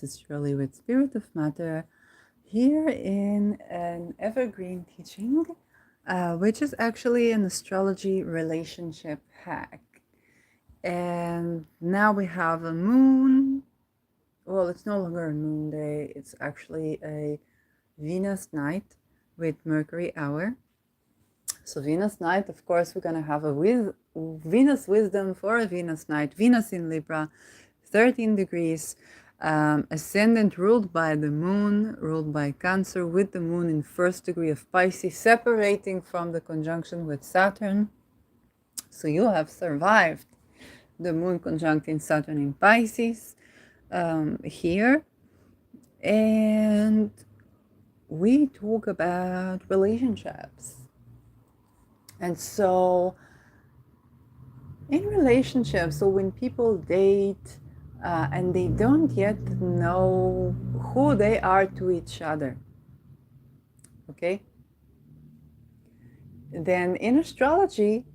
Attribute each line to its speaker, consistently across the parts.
Speaker 1: This is Shirley with Spirit of Matter here in an evergreen teaching, which is actually an astrology relationship hack. And now we have a moon. Well, it's no longer a moon day, it's actually a Venus night with Mercury hour. So Venus night, of course, we're going to have a Venus wisdom for a Venus night. Venus in Libra, 13 degrees, ascendant ruled by the moon, ruled by Cancer, with the moon in first degree of Pisces, separating from the conjunction with Saturn. So you have survived the moon conjuncting Saturn in Pisces here. And we talk about relationships. And so in relationships, so when people date and they don't yet know who they are to each other, okay? Then in astrology,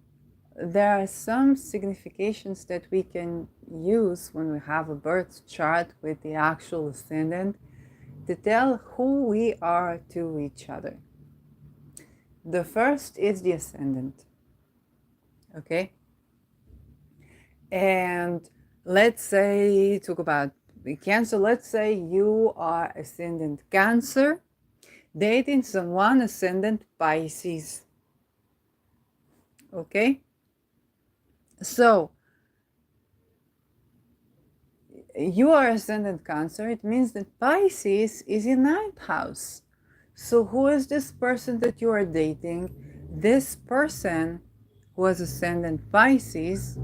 Speaker 1: there are some significations that we can use when we have a birth chart with the actual ascendant to tell who we are to each other. The first is the ascendant, okay? And let's say, talk about Cancer, let's say you are ascendant Cancer, dating someone ascendant Pisces, okay? So, you are ascendant Cancer, it means that Pisces is in 9th house. So who is this person that you are dating? This person who has ascendant Pisces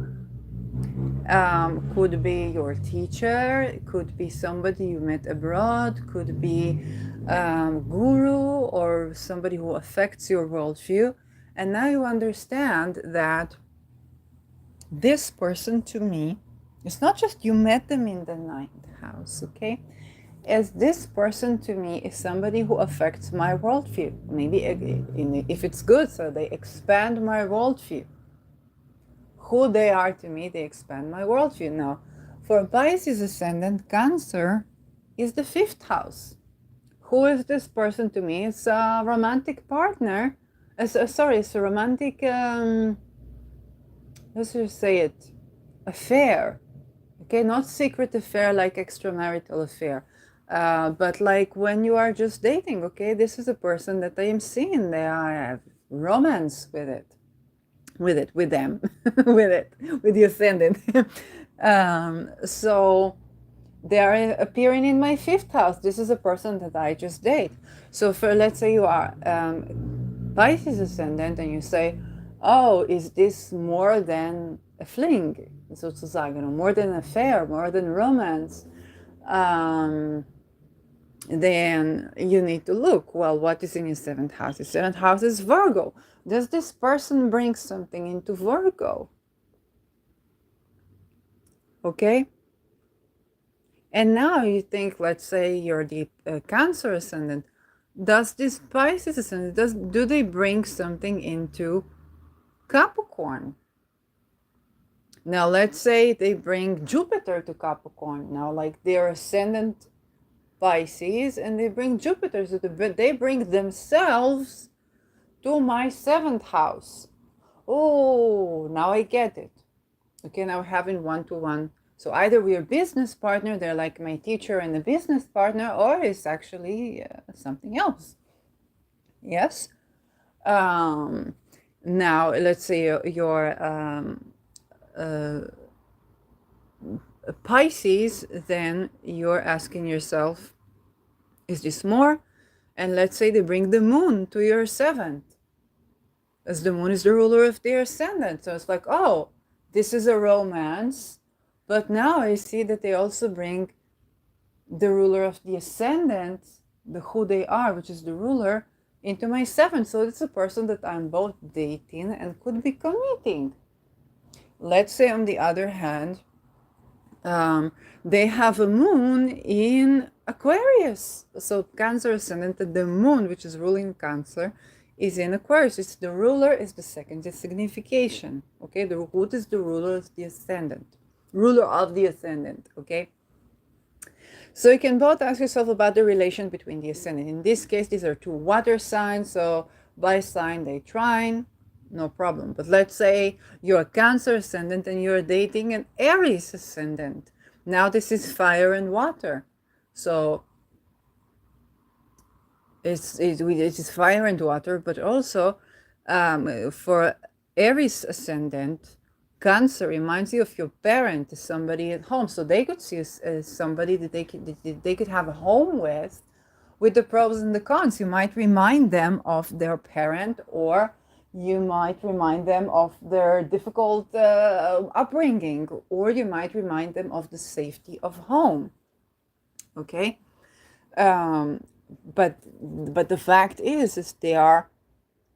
Speaker 1: could be your teacher, could be somebody you met abroad, could be guru or somebody who affects your worldview. And now you understand that this person to me, it's not just you met them in the 9th house, okay? As this person to me is somebody who affects my worldview. Maybe if it's good, so they expand my worldview. Who they are to me, they expand my worldview. Now, for Pisces ascendant, Cancer is the 5th house. Who is this person to me? It's a romantic partner. It's a romantic, let's just say it, affair. Okay, not secret affair like extramarital affair. But like when you are just dating, okay, this is a person that I am seeing. They have romance with them, with the ascendant. So they are appearing in my 5th house. This is a person that I just date. So for, let's say you are Pisces ascendant and you say, oh, is this more than a fling? Sozusagen, more than an affair, more than romance. Then you need to look, well, what is in your 7th house? Your 7th house is Virgo. Does this person bring something into Virgo? Okay? And now you think, let's say you're the Cancer ascendant. Does this Pisces ascendant, do they bring something into Capricorn? Now, let's say they bring Jupiter to Capricorn. Now, like their ascendant Pisces, and they bring Jupiter, so they bring themselves to my 7th house. Oh, now I get it. Okay, now we're having one-to-one. So either we're a business partner, they're like my teacher and a business partner, or it's actually something else. Yes? Now, let's say your Pisces, then you're asking yourself, is this more? And let's say they bring the moon to your 7th, as the moon is the ruler of their ascendant. So it's like, oh, this is a romance, but now I see that they also bring the ruler of the ascendant, the who they are, which is the ruler, into my 7th. So it's a person that I'm both dating and could be committing. Let's say, on the other hand, they have a moon in Aquarius. So Cancer ascendant, the moon, which is ruling Cancer, is in Aquarius. It's the ruler, is the second signification. Okay, the root is the ruler of the ascendant. Ruler of the ascendant, okay? So you can both ask yourself about the relation between the ascendant. In this case, these are two water signs, so by sign they trine, no problem. But let's say you're a Cancer ascendant and you're dating an Aries ascendant. Now this is fire and water. So it's fire and water, but also for Aries ascendant, Cancer reminds you of your parent, somebody at home. So they could see somebody that they could have a home with the pros and the cons. You might remind them of their parent, or you might remind them of their difficult upbringing, or you might remind them of the safety of home. Okay. Um, but the fact is they are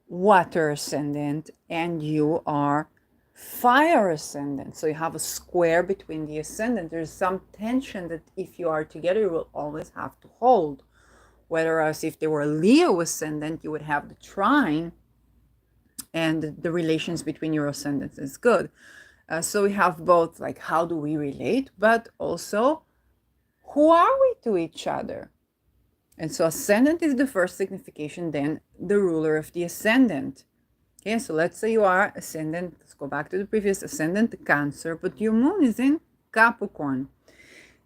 Speaker 1: water ascendant and you are fire ascendant. So you have a square between the ascendant. There's some tension that if you are together, you will always have to hold. Whereas if they were Leo ascendant, you would have the trine, and the relations between your ascendants is good. So we have both, like, how do we relate, but also who are we to each other? And so ascendant is the first signification, then the ruler of the ascendant. Okay, so let's say you are ascendant, let's go back to the previous ascendant, Cancer, but your moon is in Capricorn.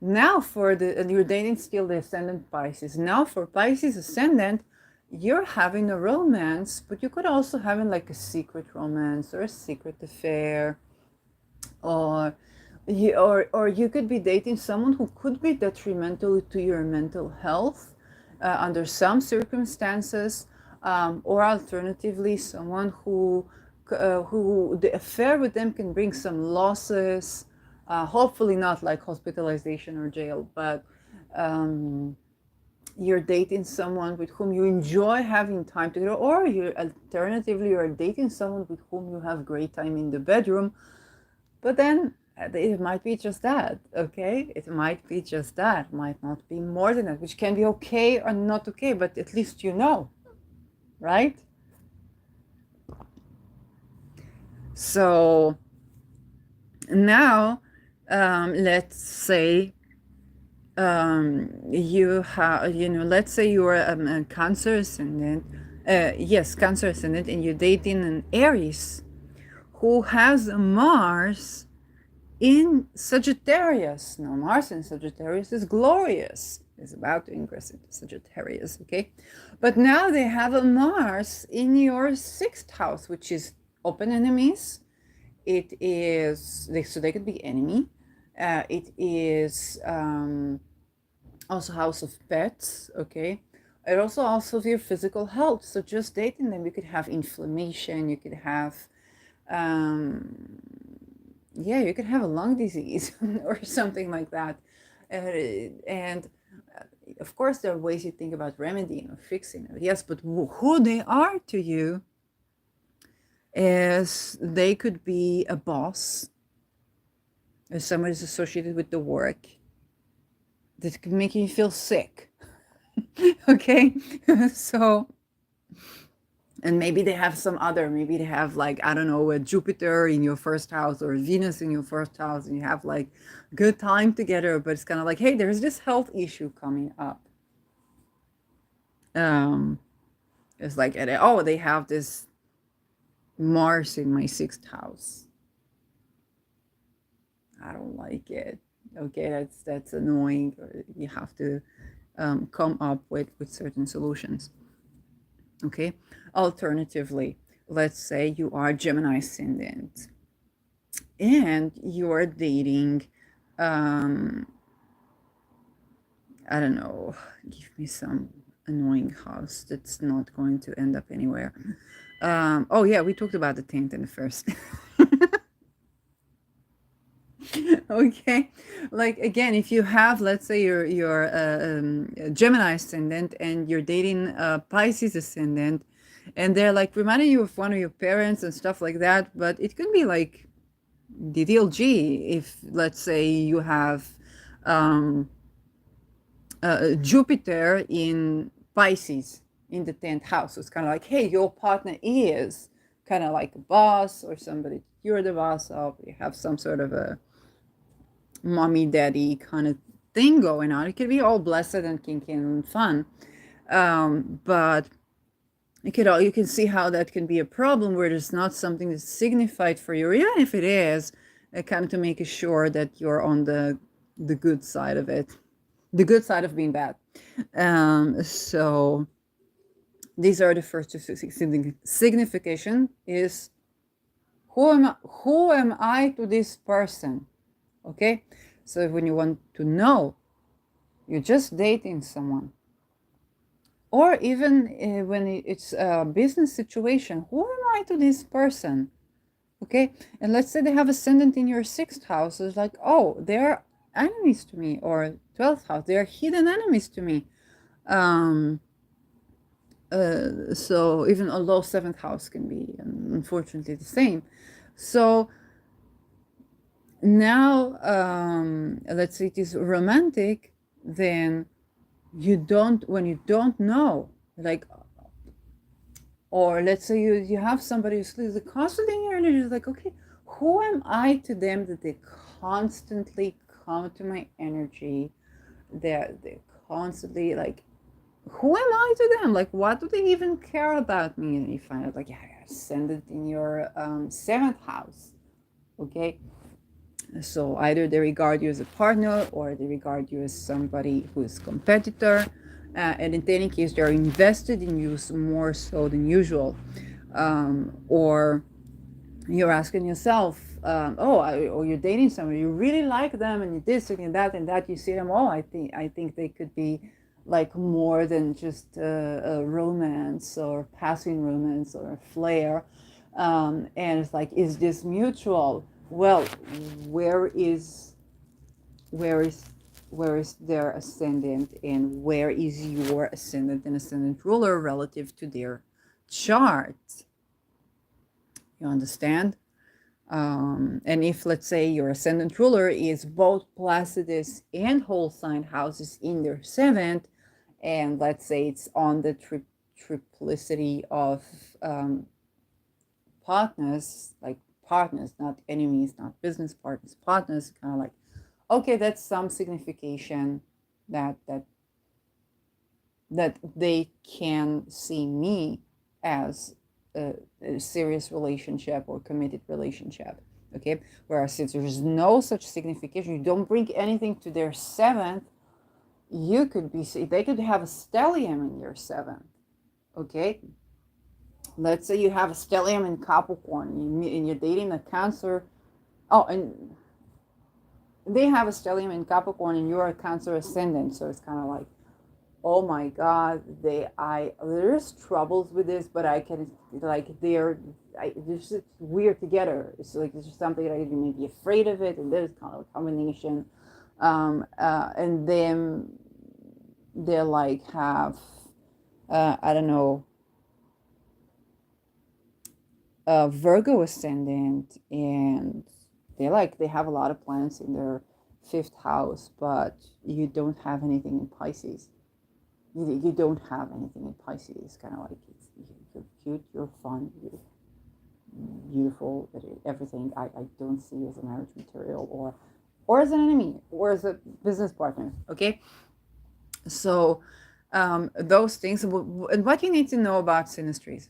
Speaker 1: Now you're dating still the ascendant Pisces. Now for Pisces ascendant, you're having a romance, but you could also having like a secret romance or a secret affair, or you could be dating someone who could be detrimental to your mental health under some circumstances, or alternatively, someone who the affair with them can bring some losses. Hopefully not like hospitalization or jail, but you're dating someone with whom you enjoy having time together, or you're dating someone with whom you have great time in the bedroom, but then it might be just that, okay? It might be just that, it might not be more than that, which can be okay or not okay, but at least you know, right? So now, let's say let's say you're a Cancer ascendant, Cancer ascendant, and you're dating an Aries who has a Mars in Sagittarius. Now, Mars in Sagittarius is glorious. It's about to ingress into Sagittarius, okay? But now they have a Mars in your sixth house, which is open enemies. It is, so they could be enemy. It is also house of pets, okay? It also of your physical health. So just dating them, you could have inflammation, you could have you could have a lung disease or something like that. And of course, there are ways you think about remedying or fixing it. Yes, but who they are to you is they could be a boss, or someone is associated with the work that could make you feel sick. Okay, so. And maybe they have maybe they have, like, I don't know, a Jupiter in your first house or Venus in your first house, and you have like good time together, but it's kind of like, hey, there's this health issue coming up. It's like, they have this Mars in my sixth house. I don't like it. Okay, that's annoying. You have to come up with certain solutions. Okay, alternatively, let's say you are Gemini ascendant and you're dating, I don't know, give me some annoying house that's not going to end up anywhere. Oh yeah, we talked about the 10th and the 1st. Okay, like, again, if you have, let's say you're Gemini ascendant and you're dating Pisces ascendant, and they're like reminding you of one of your parents and stuff like that, but it could be like DDLG if, let's say, you have Jupiter in Pisces in the 10th house. So it's kind of like, hey, your partner is kind of like a boss or somebody you're the boss of. You have some sort of a mommy daddy kind of thing going on. It could be all blessed and kinky and fun, but you can see how that can be a problem where there's not something that's signified for you, or even if it is, kind of to make sure that you're on the good side of it, the good side of being bad. So these are the first two signification is who am I to this person? Okay, so when you want to know, you're just dating someone, or even when it's a business situation, who am I to this person? Okay, and let's say they have ascendant in your sixth house. It's like, oh, they're enemies to me, or 12th house, they're hidden enemies to me. um so even although seventh house can be unfortunately the same. So now, let's say it is romantic, then when you don't know, like, or let's say you have somebody who's constantly in your energy, like, okay, who am I to them that they constantly come to my energy? They're constantly like, who am I to them? Like, what do they even care about me? And you find out, like, yeah, send it in your seventh house. Okay, so either they regard you as a partner, or they regard you as somebody who is competitor, and in any case, they're invested in you more so than usual. Or you're asking yourself, or you're dating somebody, you really like them, and you this and that and that. You see them, oh, I think they could be like more than just a romance or passing romance or a flair. And it's like, is this mutual? Well, where is where is where is their ascendant, and where is your ascendant and ascendant ruler relative to their chart? You understand? And if, let's say, your ascendant ruler is both Placidus and whole sign houses in their seventh, and let's say it's on the triplicity of partners, like partners, not enemies, not business partners, partners, kind of like, okay, that's some signification that they can see me as a serious relationship or committed relationship. Okay, whereas if there's no such signification, you don't bring anything to their seventh, you could be, they could have a stellium in your seventh. Okay, let's say you have a stellium in Capricorn, and you're dating a Cancer. Oh, and they have a stellium in Capricorn, and you're a Cancer ascendant, so it's kind of like, oh my God, there's troubles with this, but I can, like, it's just weird together. It's like it's just something that you may be afraid of it, and there's kind of a combination. And then they like have, I don't know, Virgo ascendant, and they have a lot of planets in their fifth house, but you don't have anything in Pisces. You don't have anything in Pisces. It's kind of like, you're cute, you're fun, you're beautiful, everything. I don't see you as a marriage material, or as an enemy, or as a business partner. Okay, so those things. And what you need to know about synastries: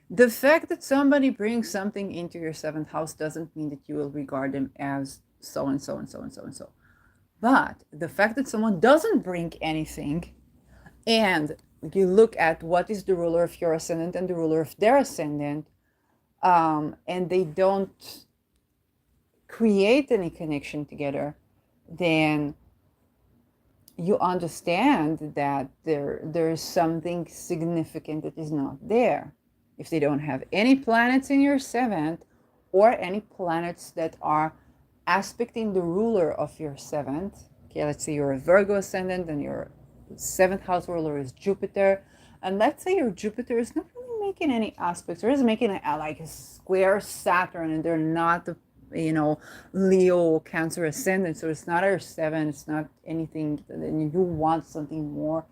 Speaker 1: the fact that somebody brings something into your seventh house doesn't mean that you will regard them as so and so and so and so and so. But the fact that someone doesn't bring anything, and you look at what is the ruler of your ascendant and the ruler of their ascendant, and they don't create any connection together, then you understand that there is something significant that is not there. If they don't have any planets in your seventh, or any planets that are aspecting the ruler of your seventh. Okay, let's say you're a Virgo ascendant and your seventh house ruler is Jupiter, and let's say your Jupiter is not really making any aspects, or is making like a square Saturn, and they're not the Leo Cancer ascendant, so it's not our seven, it's not anything, and you want something more,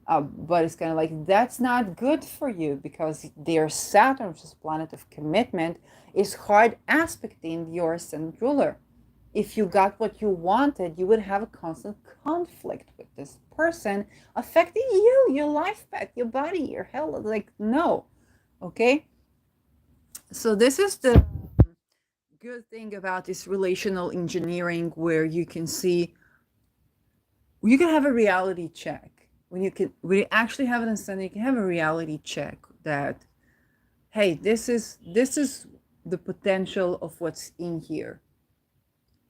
Speaker 1: but it's kind of like, that's not good for you, because their Saturn, which is planet of commitment, is hard aspecting your ascendant ruler. if you got what you wanted, you would have a constant conflict with this person affecting you, your life path, your body, your health. Like, no. Okay. So this is the good thing about this relational engineering, where you can see, you can have a reality check. When you actually have an understanding, you can have a reality check that, hey, this is the potential of what's in here.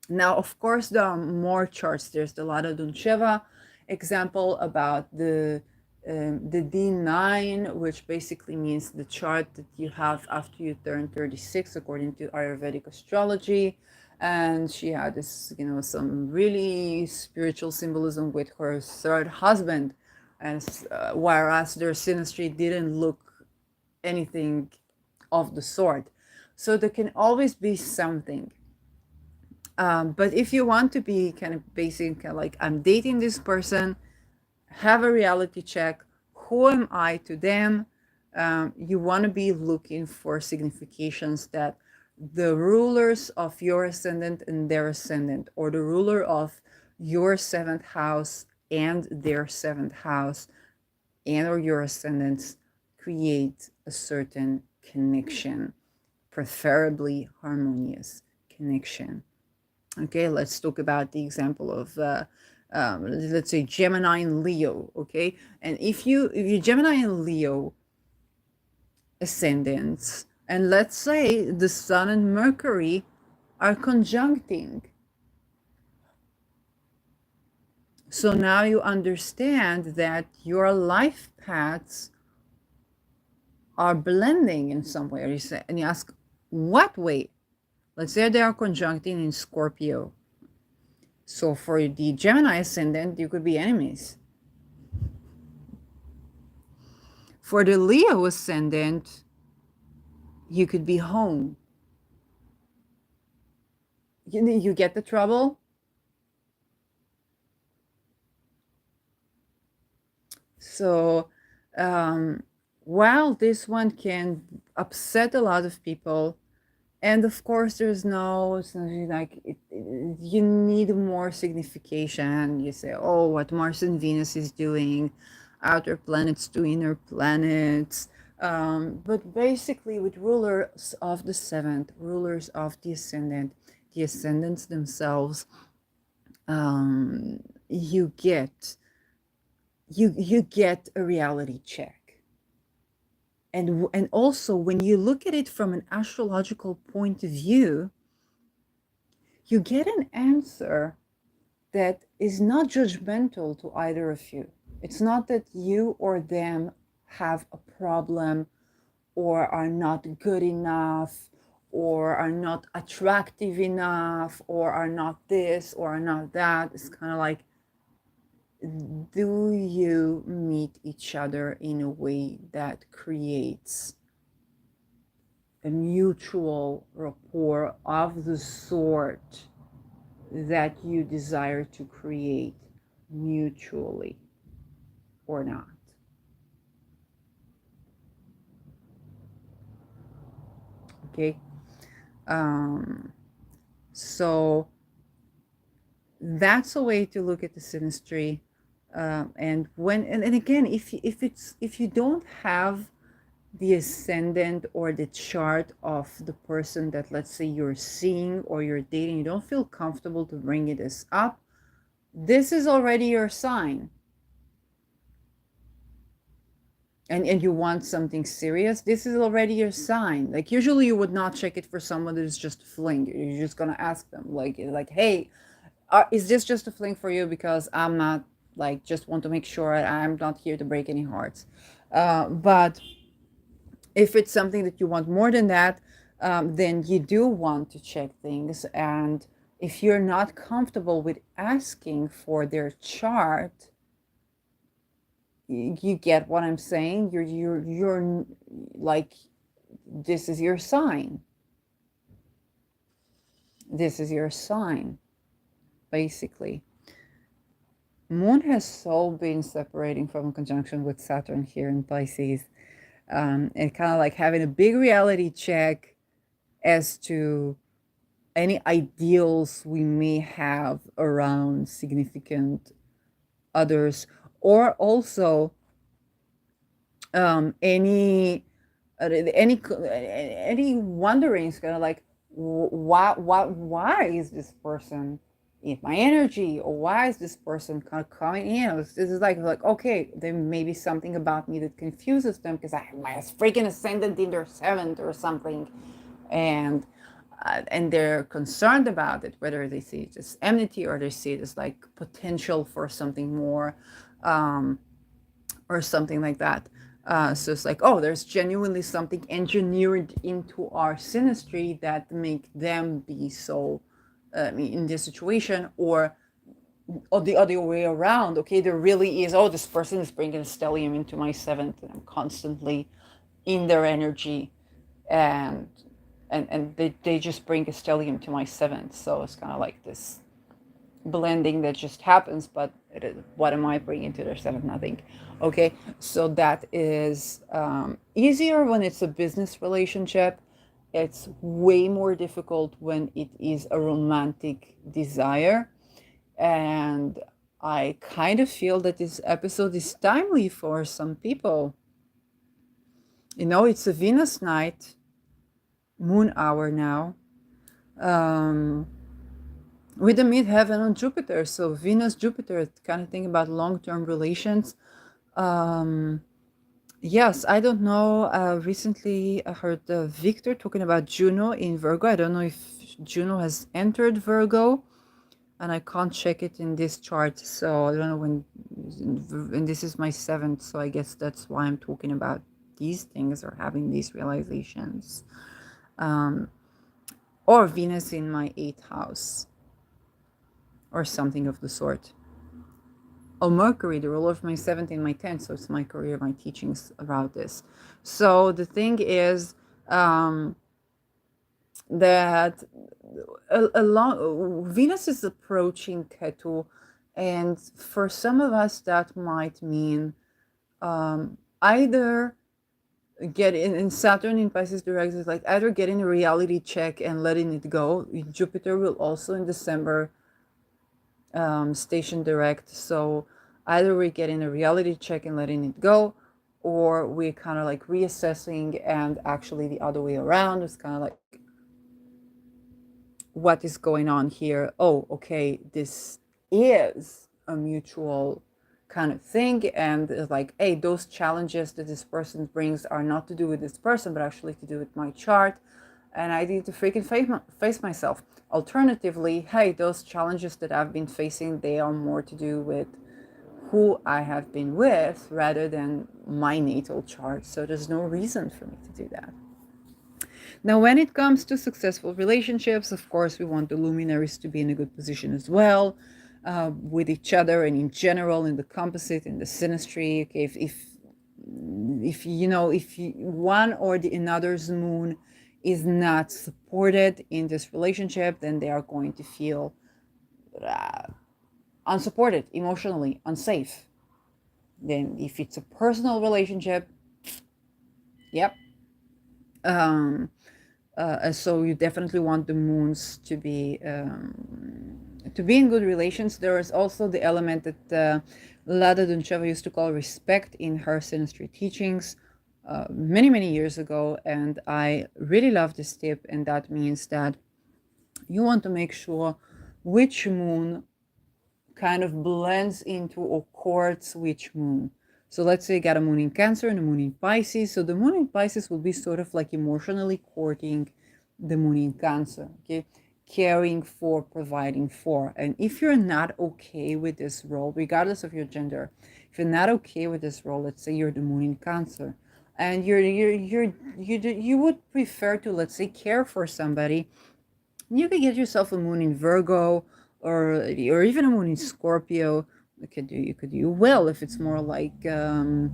Speaker 1: Now, of course, there are more charts. There's the Lada Duncheva example about the D9, which basically means the chart that you have after you turn 36, according to Ayurvedic astrology. And she had this, some really spiritual symbolism with her third husband, and whereas their synastry didn't look anything of the sort. So there can always be something. But if you want to be kind of basic, kind of like, I'm dating this person, have a reality check. Who am I to them? You want to be looking for significations that the rulers of your ascendant and their ascendant, or the ruler of your seventh house and their seventh house, and or your ascendants, create a certain connection, preferably harmonious connection. Okay, let's talk about the example of let's say Gemini and Leo. Okay, and if you Gemini and Leo ascendants, and let's say the Sun and Mercury are conjuncting, so now you understand that your life paths are blending in some way. And you ask, what way? Let's say they are conjuncting in Scorpio. So for the Gemini ascendant, you could be enemies. For the Leo ascendant, you could be home. You get the trouble? So while this one can upset a lot of people, and of course there's no, like, you need more signification. You say, oh, what Mars and Venus is doing, outer planets to inner planets. But basically, with rulers of the seventh, rulers of the ascendants themselves, you get a reality check. And also, when you look at it from an astrological point of view, you get an answer that is not judgmental to either of you. It's not that you or them have a problem, or are not good enough, or are not attractive enough, or are not this, or are not that. It's kind of like, do you meet each other in a way that creates a mutual rapport of the sort that you desire to create mutually, or not? Okay. So that's a way to look at the synastry. And again, if you don't have the ascendant or the chart of the person that, let's say, you're seeing or you're dating, you don't feel comfortable to bring it up, this is already your sign. And you want something serious, this is already your sign. Like, usually you would not check it for someone that is just fling. You're just gonna ask them, like, hey, is this just a fling for you? Because I'm not, like, just want to make sure I'm not here to break any hearts. But if it's something that you want more than that, then you do want to check things. And if you're not comfortable with asking for their chart, you get what I'm saying? You're like, this is your sign. This is your sign, basically. Moon has so been separating from conjunction with Saturn here in Pisces, and kind of like having a big reality check as to any ideals we may have around significant others, or also any any wonderings, kind of like why is this person in my energy, or why is this person kind of coming in? This is like okay, there may be something about me that confuses them because I have my freaking ascendant in their seventh or something, and they're concerned about it, whether they see it as enmity or they see it as like potential for something more, or something like that. So it's like, oh, there's genuinely something engineered into our synastry that make them be so in this situation, or the other way around. Okay, there really is, oh, this person is bringing a stellium into my seventh, and I'm constantly in their energy, and they just bring a stellium to my seventh. So it's kind of like this blending that just happens, but what am I bringing to their seventh? Nothing. Okay, so that is easier when it's a business relationship. It's way more difficult when it is a romantic desire. And I kind of feel that this episode is timely for some people. It's a Venus night, moon hour now, with the midheaven on Jupiter. So Venus, Jupiter, kind of thing about long-term relations. Yes, I don't know. Recently, I heard Victor talking about Juno in Virgo. I don't know if Juno has entered Virgo, and I can't check it in this chart. So I don't know when. And this is my seventh, so I guess that's why I'm talking about these things or having these realizations. Or Venus in my eighth house, or something of the sort. Oh, Mercury, the ruler of my seventh in my 10th, so it's my career, my teachings about this. So the thing is that Venus is approaching Ketu, and for some of us that might mean either get in Saturn in Pisces direct is like either getting a reality check and letting it go. Jupiter will also in December station direct. So either we're getting a reality check and letting it go, or we're kind of like reassessing, and actually the other way around. It's kind of like, what is going on here? Oh, okay, this is a mutual kind of thing, and it's like, hey, those challenges that this person brings are not to do with this person, but actually to do with my chart, and I need to freaking face myself. Alternatively, hey, those challenges that I've been facing, they are more to do with who I have been with rather than my natal chart. So there's no reason for me to do that. Now, when it comes to successful relationships, of course, we want the luminaries to be in a good position as well, with each other and in general, in the composite, in the synastry. Okay, if one or the another's moon is not supported in this relationship, then they are going to feel unsupported, emotionally unsafe. Then if it's a personal relationship, yep. So you definitely want the moons to be in good relations. There is also the element that Lada Duncheva used to call respect in her synastry teachings many years ago, and I really love this tip. And that means that you want to make sure which moon kind of blends into or courts which moon. So let's say you got a moon in Cancer and a moon in Pisces. So the moon in Pisces will be sort of like emotionally courting the moon in Cancer, okay? Caring for, providing for. And if you're not okay with this role, regardless of your gender, if you're not okay with this role, let's say you're the moon in Cancer, and you would prefer to, let's say, care for somebody, you could get yourself a moon in Virgo, or even a moon in Scorpio. You could do well if it's more like a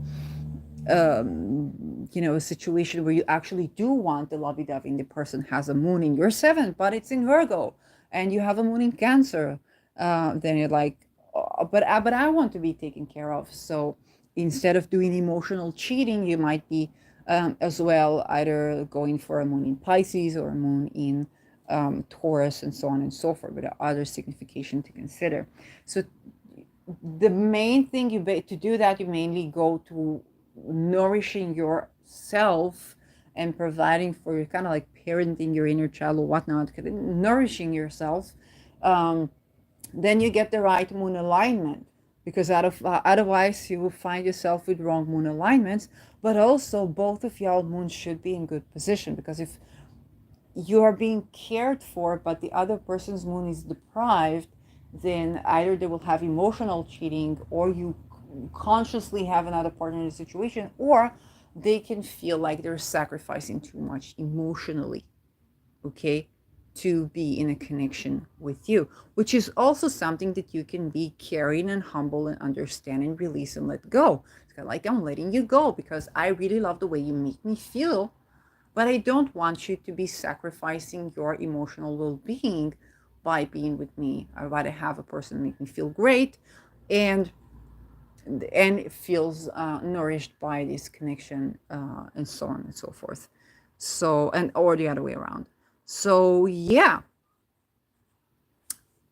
Speaker 1: situation where you actually do want the lovey-dovey, and the person has a moon in your seventh, but it's in Virgo, and you have a moon in Cancer. Then you're like, oh, but I want to be taken care of. So instead of doing emotional cheating, you might be as well either going for a moon in Pisces or a moon in Taurus, and so on and so forth, but there are other signification to consider. So the main thing to do that, you mainly go to nourishing yourself and providing for your kind of like parenting your inner child or whatnot, nourishing yourself. Then you get the right moon alignment, because otherwise you will find yourself with wrong moon alignments. But also both of y'all moons should be in good position, because if you are being cared for but the other person's moon is deprived, then either they will have emotional cheating, or you consciously have another partner in the situation, or they can feel like they're sacrificing too much emotionally, okay, to be in a connection with you, which is also something that you can be caring and humble and understand and release and let go. It's kind of like, I'm letting you go because I really love the way you make me feel, but I don't want you to be sacrificing your emotional well-being by being with me. I'd rather have a person make me feel great and it feels nourished by this connection, and so on and so forth. So, and or the other way around. So yeah,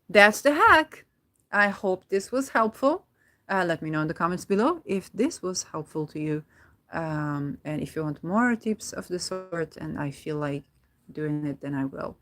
Speaker 1: that's the hack. I hope this was helpful. Let me know in the comments below if this was helpful to you. And if you want more tips of the sort and I feel like doing it, then I will.